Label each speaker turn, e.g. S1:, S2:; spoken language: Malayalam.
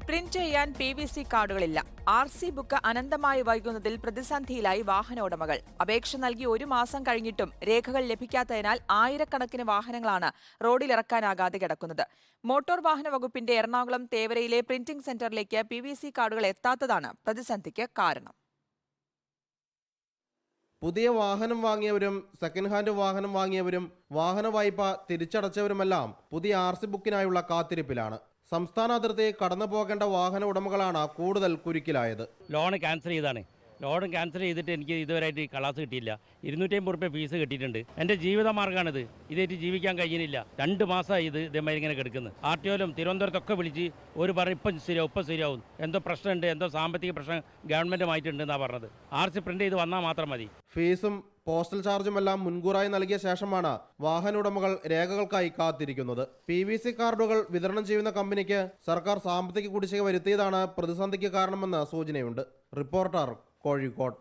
S1: പ്രിന്റ് ചെയ്യാൻ PVC കാർഡുകളില്ല. RC ബുക്ക് അനന്തമായി വൈകുന്നതിൽ പ്രതിസന്ധിയിലായി വാഹന ഉടമകൾ. അപേക്ഷ നൽകി 1 മാസം കഴിഞ്ഞിട്ടും രേഖകൾ ലഭിക്കാത്തതിനാൽ ആയിരക്കണക്കിന് വാഹനങ്ങളാണ് റോഡിലിറക്കാനാകാതെ കിടക്കുന്നത്. മോട്ടോർ വാഹന വകുപ്പിന്റെ എറണാകുളം തേവരയിലെ പ്രിന്റിംഗ് സെന്ററിലേക്ക് PVC കാർഡുകൾ എത്താത്തതാണ് പ്രതിസന്ധിക്ക് കാരണം.
S2: പുതിയ വാഹനം വാങ്ങിയവരും സെക്കൻഡ് ഹാൻഡ് വാഹനം വാങ്ങിയവരും വാഹന വായ്പ തിരിച്ചടച്ചവരുമെല്ലാം പുതിയ RC ബുക്കിനായുള്ള കാത്തിരിപ്പിലാണ്. സംസ്ഥാന അതിർത്തി കടന്നു പോകേണ്ട വാഹന ഉടമകളാണ് കൂടുതൽ കുരുക്കിലായത്.
S3: ലോൺ ക്യാൻസൽ ചെയ്തിട്ട് എനിക്ക് ഇതുവരെയായിട്ട് കളാസ് കിട്ടിയില്ല. 250 രൂപ ഫീസ് കിട്ടിയിട്ടുണ്ട്. എൻ്റെ ജീവിതമാർഗ്ഗമാണിത്. ഇതായിട്ട് ജീവിക്കാൻ കഴിയുന്നില്ല. 2 മാസമായി ഇതേമാതിരി ഇങ്ങനെ കിടക്കുന്നത്. RTOയിലും തിരുവനന്തപുരത്തൊക്കെ വിളിച്ച് ഒരു പറഞ്ഞ് ഇപ്പം ശരിയാവും, എന്തോ പ്രശ്നമുണ്ട്, എന്തോ സാമ്പത്തിക പ്രശ്നം ഗവൺമെൻറ്റുമായിട്ടുണ്ടെന്നാണ് പറഞ്ഞത്. RC പ്രിന്റ് ചെയ്ത് വന്നാൽ മാത്രം മതി.
S2: ഫീസും പോസ്റ്റൽ ചാർജുമെല്ലാം മുൻകൂറായി നൽകിയ ശേഷമാണ് വാഹന ഉടമകൾ രേഖകൾക്കായി കാത്തിരിക്കുന്നത്. PVC കാർഡുകൾ വിതരണം ചെയ്യുന്ന കമ്പനിക്ക് സർക്കാർ സാമ്പത്തിക കുടിശ്ശിക വരുത്തിയതാണ് പ്രതിസന്ധിക്ക് കാരണമെന്ന് സൂചനയുണ്ട്. റിപ്പോർട്ടർ, കോഴിക്കോട്.